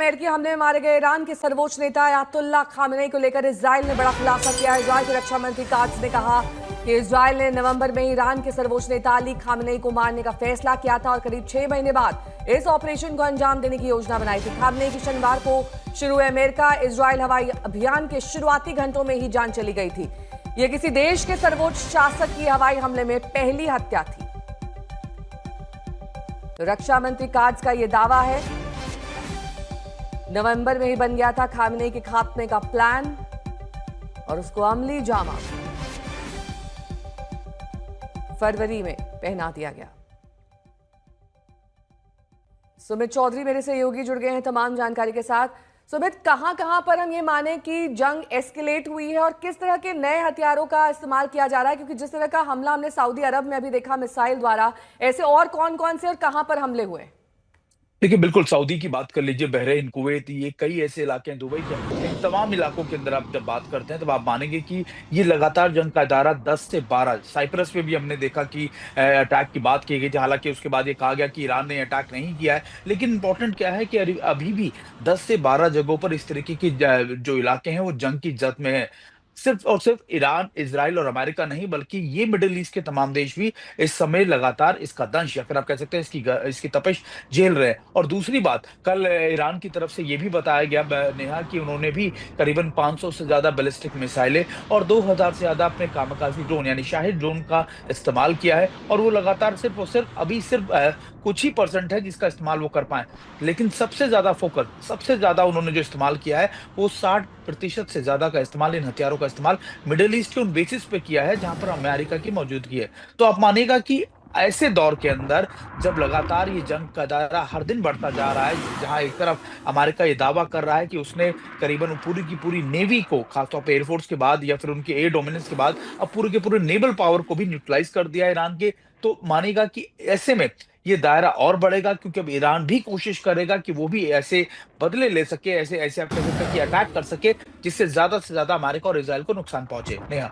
अमेरिकी हमले में मारे गए ईरान के सर्वोच्च नेता अयातुल्ला खामेनी को लेकर इजराइल ने बड़ा खुलासा किया। इजराइल के रक्षा मंत्री काट्ज ने कहा कि इजराइल ने नवंबर में ईरान के सर्वोच्च नेता अली खामेनी को मारने का फैसला किया था और करीब 6 महीने बाद इस ऑपरेशन को अंजाम देने की योजना बनाई थी। खामेनी की शनिवार को शुरू हुए अमेरिका इजराइल हवाई अभियान के शुरुआती घंटों में ही जान चली गई थी। यह किसी देश के सर्वोच्च शासक की हवाई हमले में पहली हत्या थी। तो रक्षा मंत्री काट्ज का यह दावा है, नवंबर में ही बन गया था खामेनी के खात्मे का प्लान और उसको अमली जामा फरवरी में पहना दिया गया। सुमित चौधरी मेरे सहयोगी जुड़ गए हैं तमाम जानकारी के साथ। सुमित, कहां पर हम ये माने कि जंग एस्केलेट हुई है और किस तरह के नए हथियारों का इस्तेमाल किया जा रहा है? क्योंकि जिस तरह का हमला हमने सऊदी अरब में अभी देखा मिसाइल द्वारा, ऐसे और कौन कौन से और कहां पर हमले हुए? देखिए, बिल्कुल सऊदी की बात कर लीजिए, बहरीन, कुवैत, ये कई ऐसे इलाके हैं, दुबई के, इन तमाम इलाकों के अंदर आप जब बात करते हैं तो आप मानेंगे कि ये लगातार जंग का दायरा 10 से 12। साइप्रस पे भी हमने देखा कि अटैक की बात की गई थी, हालांकि उसके बाद ये कहा गया कि ईरान ने अटैक नहीं किया है। लेकिन इंपॉर्टेंट क्या है कि अभी भी 10 से 12 जगहों पर इस तरीके की जो इलाके हैं वो जंग की जद में है। सिर्फ और सिर्फ ईरान, इजराइल और अमेरिका नहीं, बल्कि ये मिडिल ईस्ट के तमाम देश भी इस समय लगातार इसका दंश, या फिर आप कह सकते हैं इसकी तपिश झेल रहे हैं। और दूसरी बात, कल ईरान की तरफ से यह भी बताया गया नेहा कि उन्होंने भी करीबन 500 से ज्यादा बैलिस्टिक मिसाइलें और 2000 से ज्यादा अपने कामकाजी ड्रोन यानी शाहिद ड्रोन का इस्तेमाल किया है। और वो लगातार सिर्फ और सिर्फ अभी सिर्फ कुछ ही परसेंट है जिसका इस्तेमाल वो कर पाए। लेकिन सबसे ज्यादा फोकस, सबसे ज्यादा उन्होंने जो इस्तेमाल किया है वो 60% से ज्यादा का इस्तेमाल, इन हथियारों का इस्तेमाल मिडिल ईस्ट के उन बेसिस पे किया है जहां पर अमेरिका की मौजूदगी है। तो आप मानिएगा कि ऐसे दौर के अंदर जब लगातार ये जंग का दायरा हर दिन बढ़ता जा रहा है, जहां एक तरफ अमेरिका ये दावा कर रहा है कि उसने करीबन पूरी की पूरी नेवी को, खासतौर पे एयरफोर्स के बाद या फिर उनके एयर डोमिनेंस के बाद, अब पूरे के पूरे नेवल पावर को भी न्यूट्रलाइज कर दिया ईरान के। तो मानेगा कि ऐसे में ये दायरा और बढ़ेगा, क्योंकि अब ईरान भी कोशिश करेगा कि वो भी ऐसे बदले ले सके, ऐसे ऐसे आप कह सकते हैं कि अटैक कर सके जिससे ज्यादा से ज्यादा अमेरिका और इसराइल को नुकसान पहुंचे। नेहा।